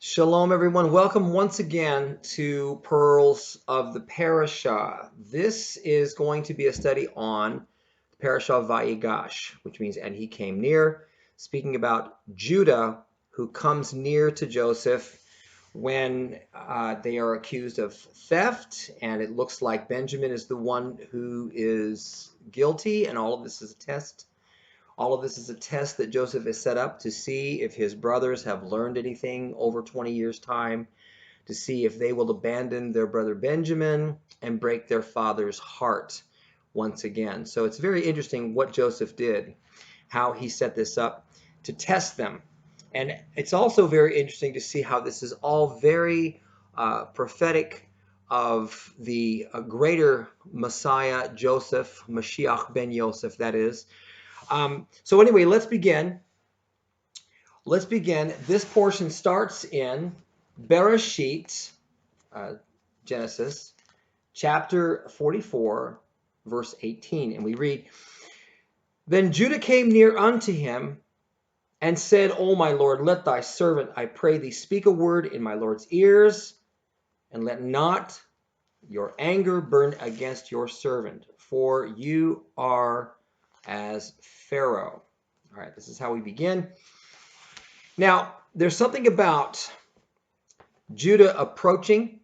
Shalom, everyone. Welcome once again to Pearls of the Parasha. This is going to be a study on the Parasha of Vayigash, which means, and he came near, speaking about Judah, who comes near to Joseph when they are accused of theft, and it looks like Benjamin is the one who is guilty, and all of this is a test. All of this is a test that Joseph has set up to see if his brothers have learned anything over 20 years' time, to see if they will abandon their brother Benjamin and break their father's heart once again. So it's very interesting what Joseph did, how he set this up to test them. And it's also very interesting to see how this is all very prophetic of the greater Messiah, Joseph, Mashiach ben Yosef, that is. So anyway, let's begin. This portion starts in Bereshit, Genesis, chapter 44, verse 18. And we read, "Then Judah came near unto him and said, O my Lord, let thy servant, I pray thee, speak a word in my Lord's ears, and let not your anger burn against your servant, for you are as Pharaoh." All right, this is how we begin. Now, there's something about Judah approaching,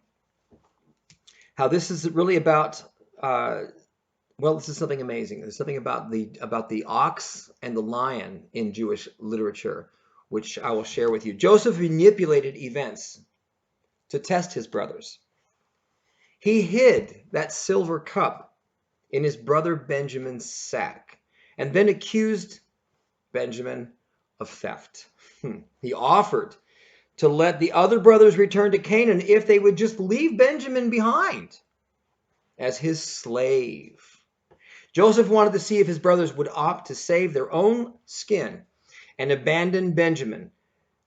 how this is really about, this is something amazing. There's something about the ox and the lion in Jewish literature, which I will share with you. Joseph manipulated events to test his brothers. He hid that silver cup in his brother Benjamin's sack, and then accused Benjamin of theft. He offered to let the other brothers return to Canaan if they would just leave Benjamin behind as his slave. Joseph wanted to see if his brothers would opt to save their own skin and abandon Benjamin,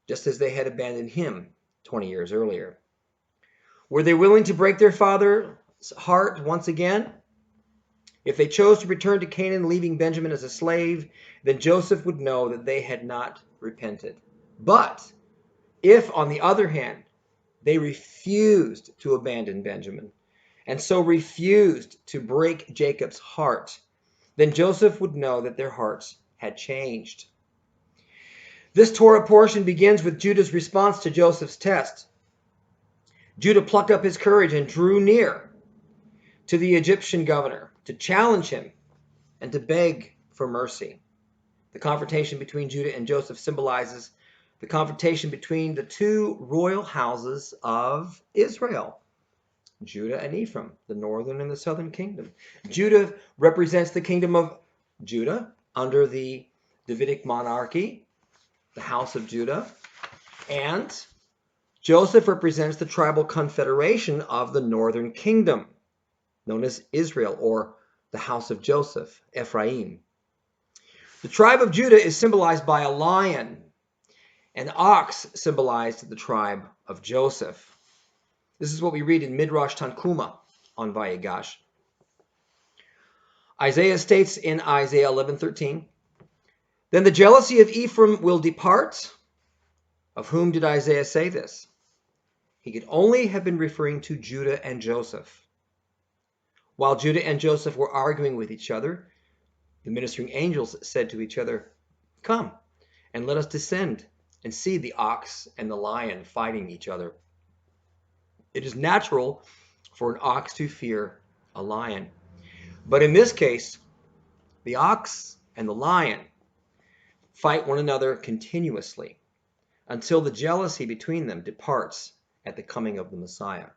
just as they had abandoned him 20 years earlier. Were they willing to break their father's heart once again? If they chose to return to Canaan, leaving Benjamin as a slave, then Joseph would know that they had not repented. But if, on the other hand, they refused to abandon Benjamin, and so refused to break Jacob's heart, then Joseph would know that their hearts had changed. This Torah portion begins with Judah's response to Joseph's test. Judah plucked up his courage and drew near to the Egyptian governor to challenge him and to beg for mercy. The confrontation between Judah and Joseph symbolizes the confrontation between the two royal houses of Israel, Judah and Ephraim, the northern and the southern kingdom. Judah represents the kingdom of Judah under the Davidic monarchy, the house of Judah, and Joseph represents the tribal confederation of the northern kingdom, known as Israel, or the house of Joseph, Ephraim. The tribe of Judah is symbolized by a lion. An ox symbolized the tribe of Joseph. This is what we read in Midrash Tanchuma on Vayigash. Isaiah states in Isaiah 11:13, "Then the jealousy of Ephraim will depart." Of whom did Isaiah say this? He could only have been referring to Judah and Joseph. While Judah and Joseph were arguing with each other, the ministering angels said to each other, "Come and let us descend and see the ox and the lion fighting each other." It is natural for an ox to fear a lion. But in this case, the ox and the lion fight one another continuously until the jealousy between them departs at the coming of the Messiah.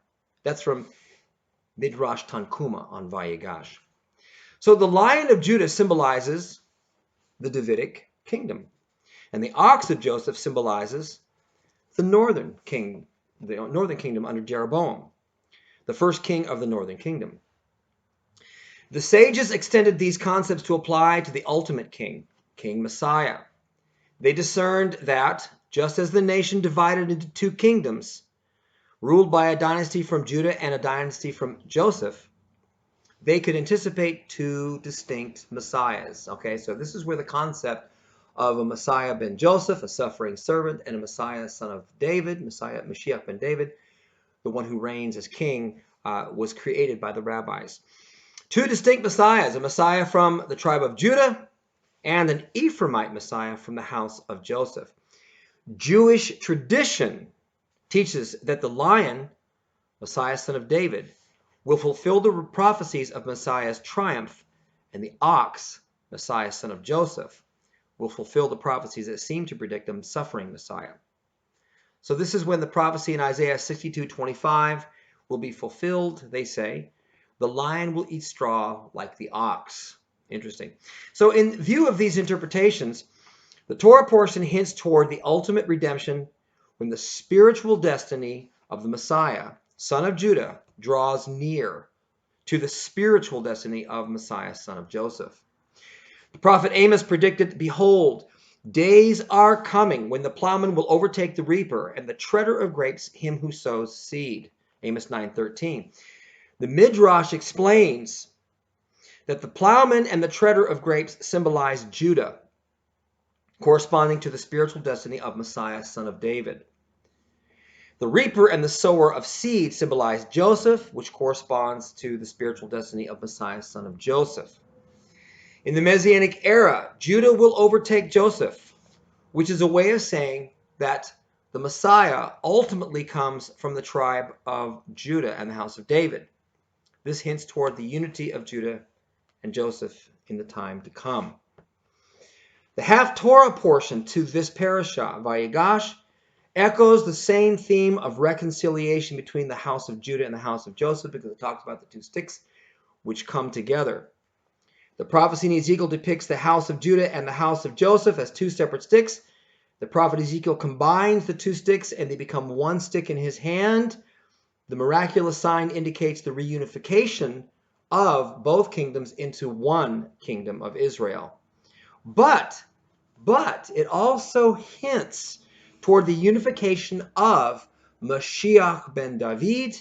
That's from Midrash Tanchuma on Vayigash. So the lion of Judah symbolizes the Davidic kingdom, and the ox of Joseph symbolizes the northern kingdom under Jeroboam, the first king of the northern kingdom. The sages extended these concepts to apply to the ultimate king, King Messiah. They discerned that, just as the nation divided into two kingdoms, ruled by a dynasty from Judah and a dynasty from Joseph, they could anticipate two distinct messiahs. Okay, so this is where the concept of a Messiah ben Joseph, a suffering servant, and a Messiah son of David, Mashiach ben David, the one who reigns as king, was created by the rabbis. Two distinct Messiahs, a Messiah from the tribe of Judah and an Ephraimite Messiah from the house of Joseph. Jewish tradition teaches that the lion, Messiah son of David, will fulfill the prophecies of Messiah's triumph, and the ox, Messiah son of Joseph, will fulfill the prophecies that seem to predict a suffering Messiah. So this is when the prophecy in Isaiah 62:25 will be fulfilled, they say. The lion will eat straw like the ox. Interesting. So in view of these interpretations, the Torah portion hints toward the ultimate redemption when the spiritual destiny of the Messiah, son of Judah, draws near to the spiritual destiny of Messiah, son of Joseph. The prophet Amos predicted, "Behold, days are coming when the plowman will overtake the reaper and the treader of grapes him who sows seed." Amos 9:13. The Midrash explains that the plowman and the treader of grapes symbolize Judah, corresponding to the spiritual destiny of Messiah, son of David. The reaper and the sower of seed symbolize Joseph, which corresponds to the spiritual destiny of Messiah, son of Joseph. In the Messianic era, Judah will overtake Joseph, which is a way of saying that the Messiah ultimately comes from the tribe of Judah and the house of David. This hints toward the unity of Judah and Joseph in the time to come. The half-Torah portion to this parasha, Vayigash, echoes the same theme of reconciliation between the house of Judah and the house of Joseph, because it talks about the two sticks which come together. The prophecy in Ezekiel depicts the house of Judah and the house of Joseph as two separate sticks. The prophet Ezekiel combines the two sticks and they become one stick in his hand. The miraculous sign indicates the reunification of both kingdoms into one kingdom of Israel. But it also hints toward the unification of Mashiach ben David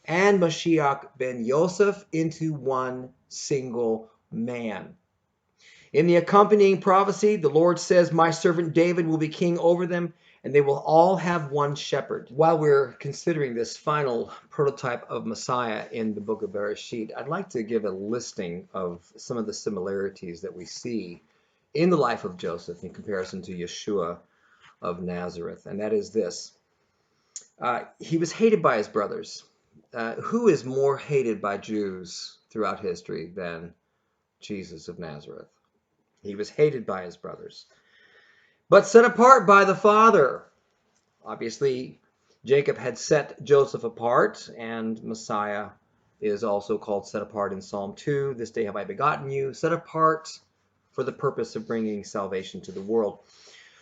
and Mashiach ben Yosef into one single man. In the accompanying prophecy, the Lord says, "My servant David will be king over them, and they will all have one shepherd." While we're considering this final prototype of Messiah in the book of Bereshit, I'd like to give a listing of some of the similarities that we see in the life of Joseph in comparison to Yeshua of Nazareth. And that is this. He was hated by his brothers. Who is more hated by Jews throughout history than Jesus of Nazareth? He was hated by his brothers, but set apart by the Father. Obviously, Jacob had set Joseph apart, and Messiah is also called set apart in Psalm 2. "This day have I begotten you," set apart for the purpose of bringing salvation to the world.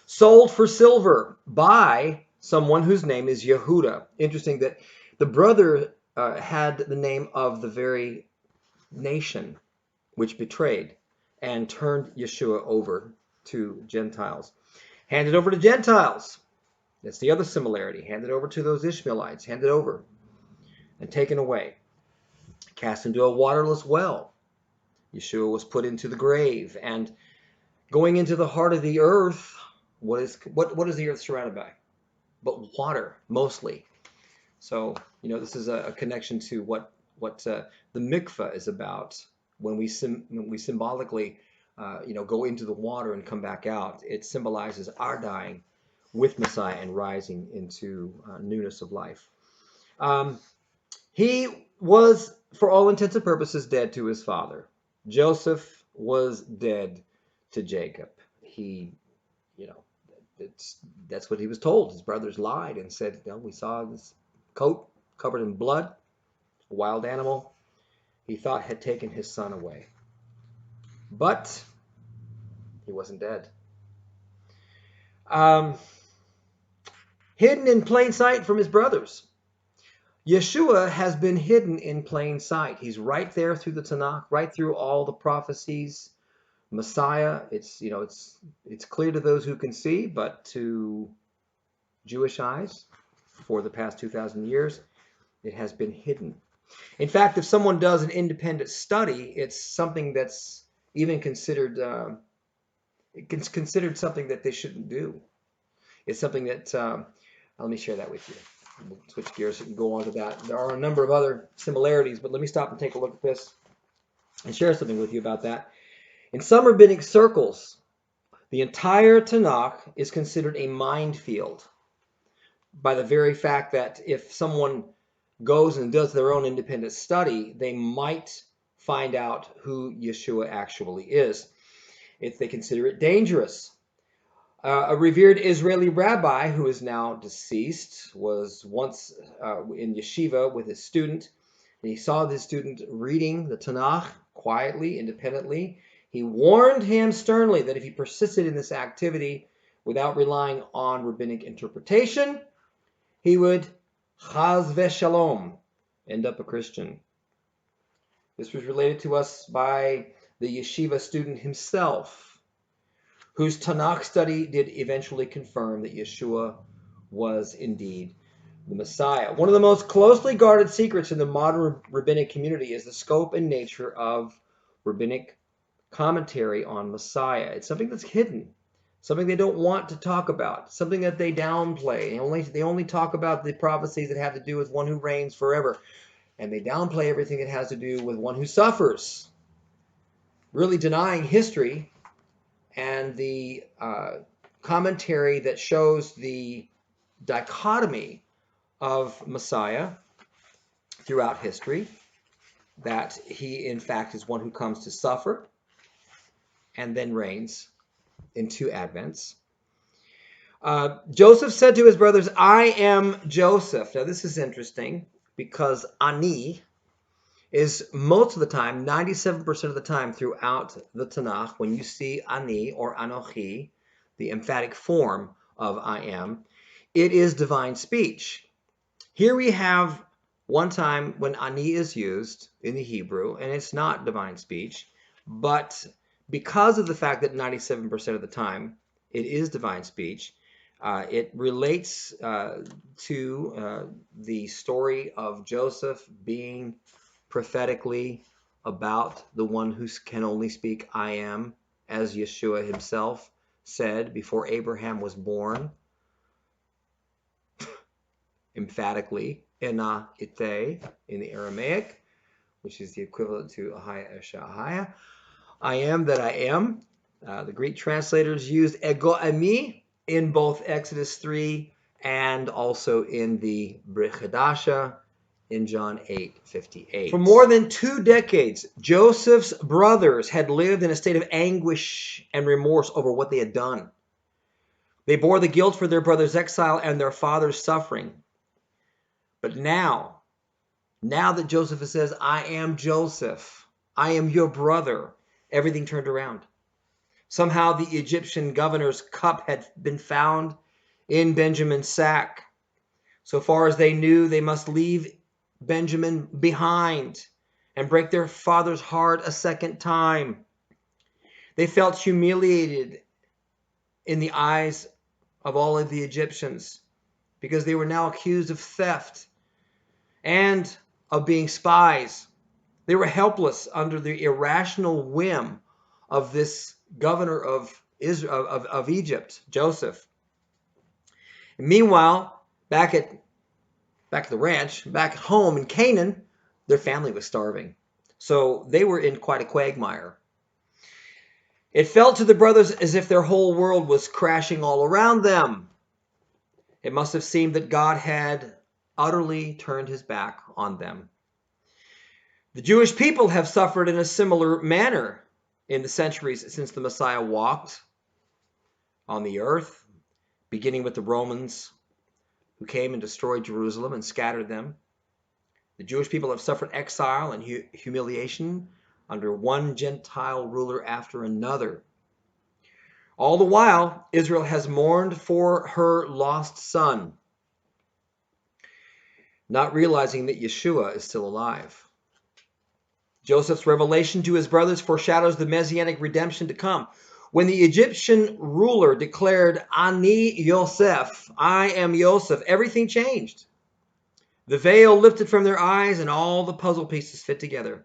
Sold for silver by someone whose name is Yehuda. Interesting that the brother had the name of the very nation which betrayed and turned Yeshua over to Gentiles. Handed over to Gentiles. That's the other similarity. Handed over to those Ishmaelites. Handed over and taken away. Cast into a waterless well. Yeshua was put into the grave. And going into the heart of the earth, what is the earth surrounded by? But water, mostly. So, this is a connection to what the mikveh is about. When we symbolically, go into the water and come back out, it symbolizes our dying with Messiah and rising into newness of life. He was, for all intents and purposes, dead to his father. Joseph was dead to Jacob. That's what he was told. His brothers lied and said, "We saw this coat covered in blood, a wild animal he thought had taken his son away." But he wasn't dead. Hidden in plain sight from his brothers. Yeshua has been hidden in plain sight. He's right there through the Tanakh, right through all the prophecies. Messiah, it's clear to those who can see, but to Jewish eyes, for the past 2,000 years, it has been hidden. In fact, if someone does an independent study, it's something that's even considered it's considered something that they shouldn't do. It's something that, let me share that with you. We'll switch gears and go on to that. There are a number of other similarities, but let me stop and take a look at this and share something with you about that. In some rabbinic circles, the entire Tanakh is considered a minefield by the very fact that if someone goes and does their own independent study, they might find out who Yeshua actually is. They consider it dangerous. A revered Israeli rabbi who is now deceased was once in yeshiva with his student. And he saw this student reading the Tanakh quietly, independently. He warned him sternly that if he persisted in this activity without relying on rabbinic interpretation, he would, chaz v'shalom, end up a Christian. This was related to us by the yeshiva student himself, whose Tanakh study did eventually confirm that Yeshua was indeed the Messiah. One of the most closely guarded secrets in the modern rabbinic community is the scope and nature of rabbinic commentary on Messiah. It's something that's hidden, something they don't want to talk about, something that they downplay. They only talk about the prophecies that have to do with one who reigns forever, and they downplay everything that has to do with one who suffers, really denying history and the commentary that shows the dichotomy of Messiah throughout history, that he in fact is one who comes to suffer and then reigns in two advents. Joseph said to his brothers, I am Joseph. Now this is interesting because Ani is most of the time, 97% of the time throughout the Tanakh, when you see Ani or Anochi, the emphatic form of I am, it is divine speech. Here we have one time when Ani is used in the Hebrew, and it's not divine speech, but because of the fact that 97% of the time it is divine speech, it relates to the story of Joseph being prophetically about the one who can only speak I am, as Yeshua himself said before Abraham was born, emphatically, Ena ite in the Aramaic, which is the equivalent to Ahaya Esha Ahaya, I am that I am. The Greek translators used ego ami in both Exodus 3 and also in the Brit Hadasha in John 8:58. For more than 2 decades, Joseph's brothers had lived in a state of anguish and remorse over what they had done. They bore the guilt for their brother's exile and their father's suffering. But now that Joseph says, I am Joseph, I am your brother, everything turned around. Somehow the Egyptian governor's cup had been found in Benjamin's sack. So far as they knew, they must leave Benjamin behind and break their father's heart a second time. They felt humiliated in the eyes of all of the Egyptians because they were now accused of theft and of being spies. They were helpless under the irrational whim of this governor of Egypt, Joseph. And meanwhile, back at the ranch, back home in Canaan, their family was starving. So they were in quite a quagmire. It felt to the brothers as if their whole world was crashing all around them. It must have seemed that God had utterly turned his back on them. The Jewish people have suffered in a similar manner in the centuries since the Messiah walked on the earth, beginning with the Romans who came and destroyed Jerusalem and scattered them. The Jewish people have suffered exile and humiliation under one Gentile ruler after another. All the while, Israel has mourned for her lost son, not realizing that Yeshua is still alive. Joseph's revelation to his brothers foreshadows the messianic redemption to come. When the Egyptian ruler declared, Ani Yosef, I am Yosef, everything changed. The veil lifted from their eyes and all the puzzle pieces fit together.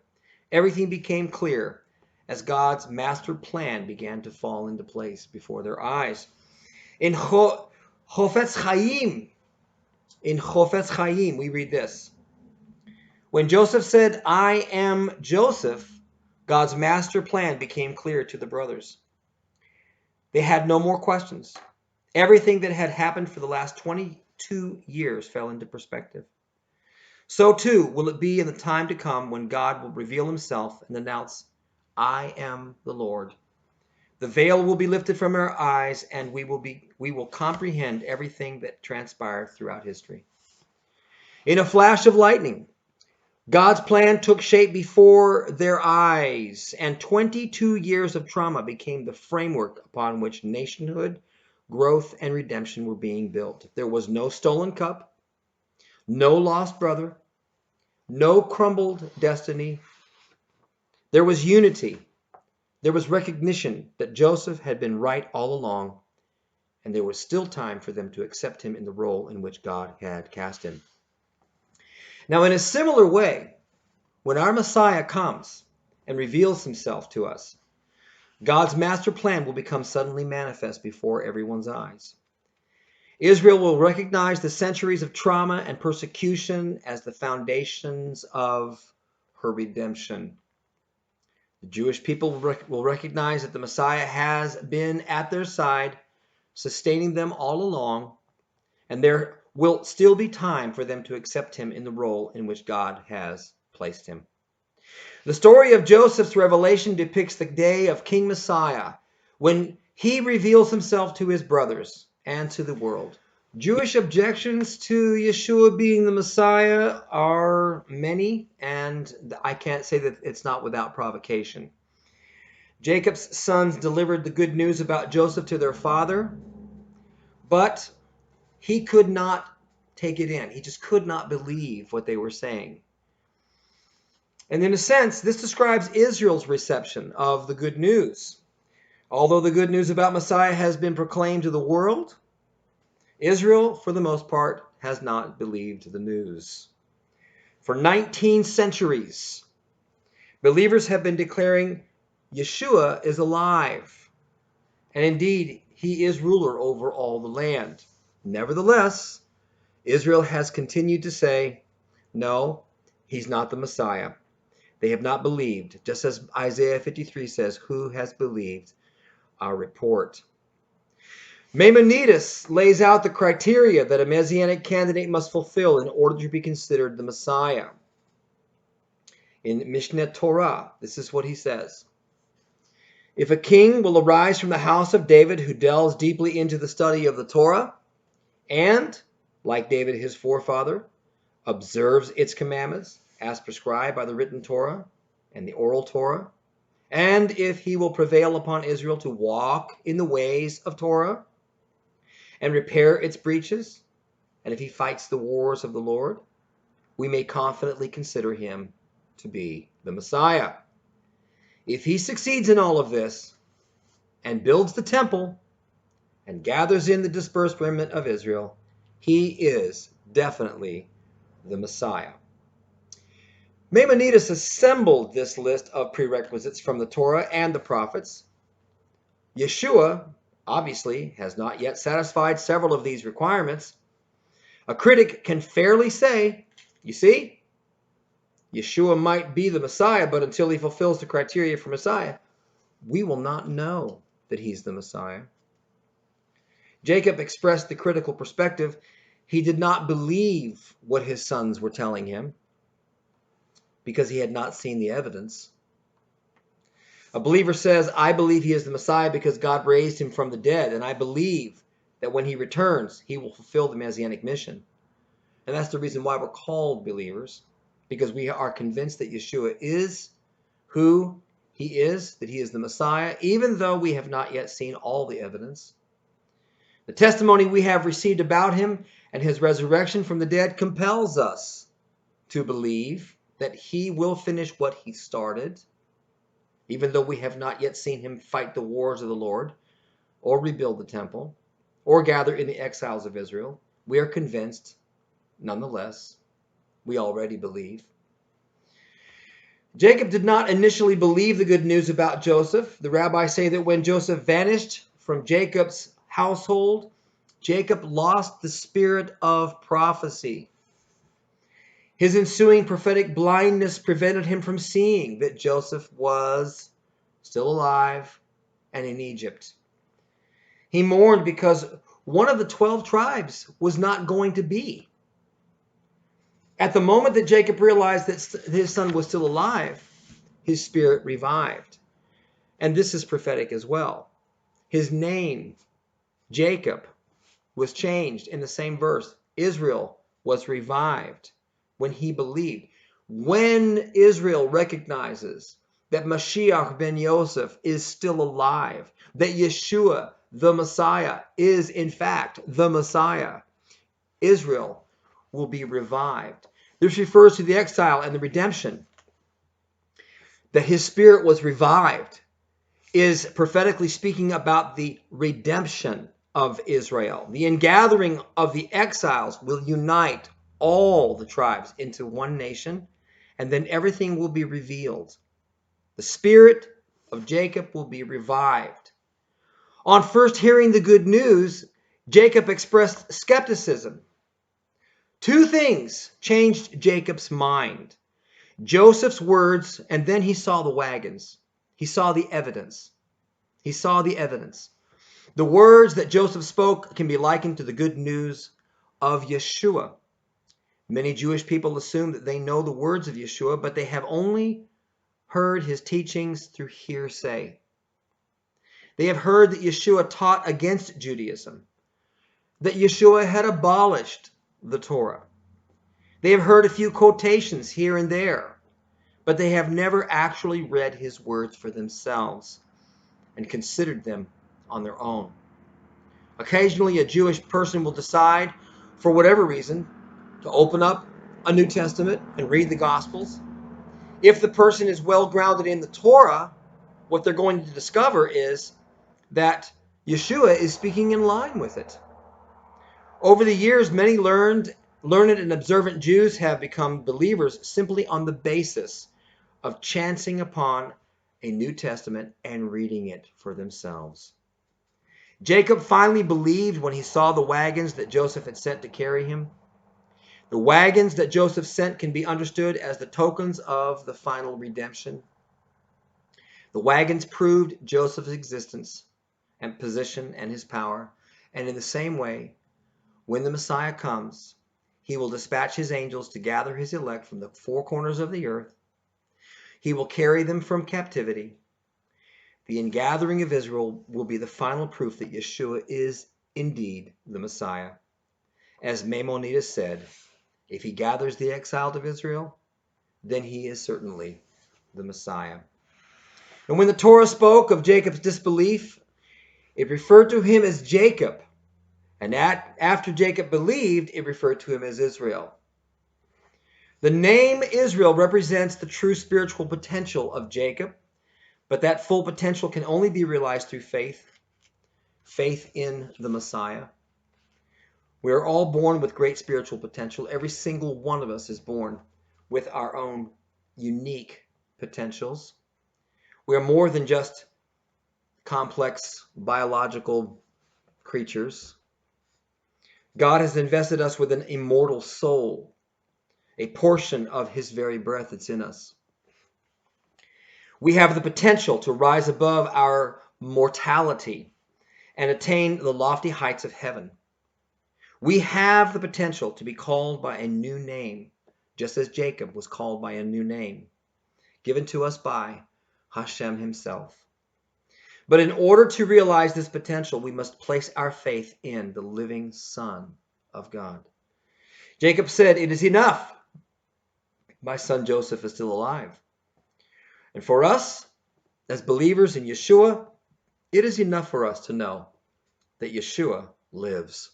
Everything became clear. as God's master plan began to fall into place before their eyes. In Chofetz Chaim, we read this. When Joseph said, "I am Joseph," God's master plan became clear to the brothers. They had no more questions. Everything that had happened for the last 22 years fell into perspective. So too will it be in the time to come when God will reveal himself and announce, "I am the Lord." The veil will be lifted from our eyes, and we will comprehend everything that transpired throughout history. In a flash of lightning, God's plan took shape before their eyes, and 22 years of trauma became the framework upon which nationhood, growth, and redemption were being built. There was no stolen cup, no lost brother, no crumbled destiny. There was unity. There was recognition that Joseph had been right all along, and there was still time for them to accept him in the role in which God had cast him. Now, in a similar way, when our Messiah comes and reveals himself to us, God's master plan will become suddenly manifest before everyone's eyes. Israel will recognize the centuries of trauma and persecution as the foundations of her redemption. The Jewish people will recognize that the Messiah has been at their side, sustaining them all along, and there will still be time for them to accept him in the role in which God has placed him. The story of Joseph's revelation depicts the day of King Messiah, when he reveals himself to his brothers and to the world. Jewish objections to Yeshua being the Messiah are many, and I can't say that it's not without provocation. Jacob's sons delivered the good news about Joseph to their father, but he could not take it in. He just could not believe what they were saying. And in a sense, this describes Israel's reception of the good news. Although the good news about Messiah has been proclaimed to the world, Israel, for the most part, has not believed the news. For 19 centuries, believers have been declaring Yeshua is alive. And indeed, he is ruler over all the land. Nevertheless, Israel has continued to say, no, he's not the Messiah. They have not believed, just as Isaiah 53 says, who has believed our report? Maimonides lays out the criteria that a messianic candidate must fulfill in order to be considered the Messiah. In Mishneh Torah, this is what he says. If a king will arise from the house of David who delves deeply into the study of the Torah and, like David his forefather, observes its commandments as prescribed by the written Torah and the oral Torah, and if he will prevail upon Israel to walk in the ways of Torah and repair its breaches, and if he fights the wars of the Lord, we may confidently consider him to be the Messiah. If he succeeds in all of this and builds the temple and gathers in the dispersed remnant of Israel, he is definitely the Messiah. Maimonides assembled this list of prerequisites from the Torah and the prophets. Yeshua, obviously, has not yet satisfied several of these requirements. A critic can fairly say, you see, Yeshua might be the Messiah, but until he fulfills the criteria for Messiah, we will not know that he's the Messiah. Jacob expressed the critical perspective. He did not believe what his sons were telling him because he had not seen the evidence. A believer says, I believe he is the Messiah because God raised him from the dead, and I believe that when he returns, he will fulfill the Messianic mission. And that's the reason why we're called believers, because we are convinced that Yeshua is who he is, that he is the Messiah, even though we have not yet seen all the evidence. The testimony we have received about him and his resurrection from the dead compels us to believe that he will finish what he started, even though we have not yet seen him fight the wars of the Lord, or rebuild the temple, or gather in the exiles of Israel. We are convinced, nonetheless, we already believe. Jacob did not initially believe the good news about Joseph. The rabbis say that when Joseph vanished from Jacob's household, Jacob lost the spirit of prophecy. His ensuing prophetic blindness prevented him from seeing that Joseph was still alive and in Egypt. He mourned because one of the 12 tribes was not going to be. At the moment that Jacob realized that his son was still alive, his spirit revived. And this is prophetic as well. His name, Jacob, was changed in the same verse. Israel was revived when he believed. When Israel recognizes that Mashiach ben Yosef is still alive, that Yeshua, the Messiah, is in fact the Messiah, Israel will be revived. This refers to the exile and the redemption. That his spirit was revived is prophetically speaking about the redemption of Israel. The ingathering of the exiles will unite all the tribes into one nation, and then everything will be revealed. The spirit of Jacob will be revived. On first hearing the good news, Jacob expressed skepticism. Two things changed Jacob's mind. Joseph's words, and then he saw the wagons. He saw the evidence. He saw the evidence. The words that Joseph spoke can be likened to the good news of Yeshua. Many Jewish people assume that they know the words of Yeshua, but they have only heard his teachings through hearsay. They have heard that Yeshua taught against Judaism, that Yeshua had abolished the Torah. They have heard a few quotations here and there, but they have never actually read his words for themselves and considered them on their own. Occasionally, a Jewish person will decide, for whatever reason, to open up a New Testament and read the Gospels. If the person is well grounded in the Torah, what they're going to discover is that Yeshua is speaking in line with it. Over the years, many learned and observant Jews have become believers simply on the basis of chancing upon a New Testament and reading it for themselves. Jacob finally believed when he saw the wagons that Joseph had sent to carry him. The wagons that Joseph sent can be understood as the tokens of the final redemption. The wagons proved Joseph's existence and position and his power. And in the same way, when the Messiah comes, he will dispatch his angels to gather his elect from the four corners of the earth. He will carry them from captivity. The ingathering of Israel will be the final proof that Yeshua is indeed the Messiah. As Maimonides said, if he gathers the exiled of Israel, then he is certainly the Messiah. And when the Torah spoke of Jacob's disbelief, it referred to him as Jacob. And after Jacob believed, it referred to him as Israel. The name Israel represents the true spiritual potential of Jacob, but that full potential can only be realized through faith in the Messiah. We are all born with great spiritual potential. Every single one of us is born with our own unique potentials. We are more than just complex biological creatures. God has invested us with an immortal soul, a portion of his very breath that's in us. We have the potential to rise above our mortality and attain the lofty heights of heaven. We have the potential to be called by a new name, just as Jacob was called by a new name, given to us by Hashem himself. But in order to realize this potential, we must place our faith in the living Son of God. Jacob said, "It is enough. My son Joseph is still alive." And for us, as believers in Yeshua, it is enough for us to know that Yeshua lives.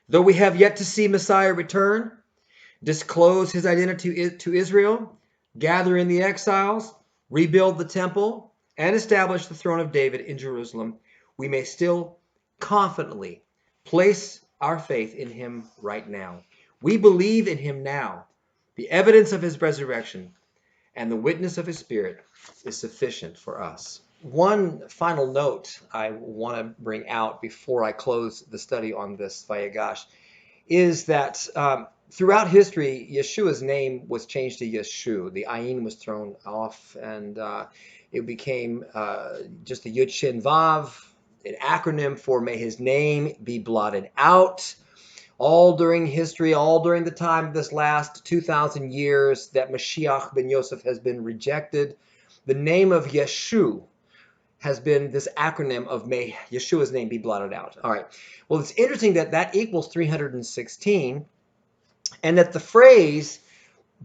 Though we have yet to see Messiah return, disclose his identity to Israel, gather in the exiles, rebuild the temple, and establish the throne of David in Jerusalem, we may still confidently place our faith in him right now. We believe in him now, the evidence of his resurrection, and the witness of his Spirit is sufficient for us. One final note I want to bring out before I close the study on this Vayigash is that throughout history, Yeshua's name was changed to Yeshu. The ayin was thrown off, and it became just a Yud Shin Vav, an acronym for may his name be blotted out. All during history, all during the time of this last 2,000 years that Mashiach ben Yosef has been rejected, the name of Yeshu has been this acronym of may Yeshua's name be blotted out. All right. Well, it's interesting that that equals 316, and that the phrase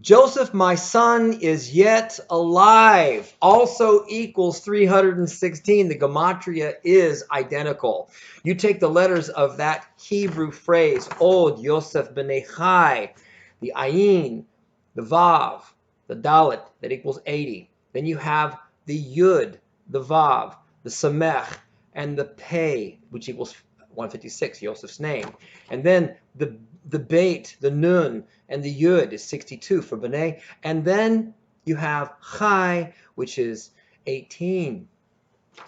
Joseph, my son, is yet alive also equals 316. The gematria is identical. You take the letters of that Hebrew phrase, Od Yosef b'nei Chai, the Ayin, the Vav, the Dalet, that equals 80. Then you have the Yud, the Vav, the Samech, and the Pei, which equals 156, Yosef's name. And then the Beit, the Nun, and the Yud is 62 for B'nai. And then you have Chai, which is 18.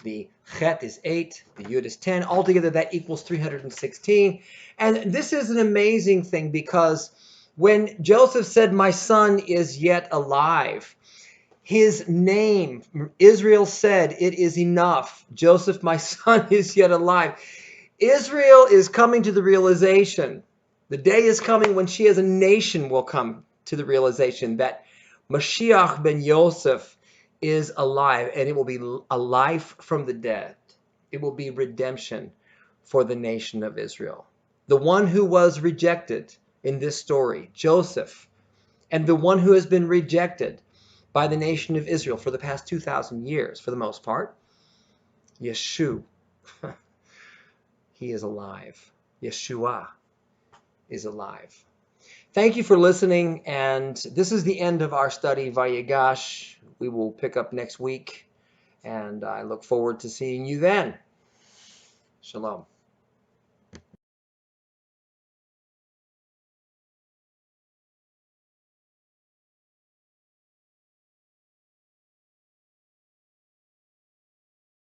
The Chet is 8, the Yud is 10. Altogether, that equals 316. And this is an amazing thing because when Joseph said, my son is yet alive, his name, Israel said, it is enough. Joseph, my son, is yet alive. Israel is coming to the realization, the day is coming when she as a nation will come to the realization that Mashiach ben Yosef is alive, and it will be a life from the dead. It will be redemption for the nation of Israel. The one who was rejected in this story, Joseph, and the one who has been rejected by the nation of Israel for the past 2,000 years, for the most part, Yeshu. He is alive. Yeshua is alive. Thank you for listening, and this is the end of our study, Vayigash. We will pick up next week, and I look forward to seeing you then. Shalom.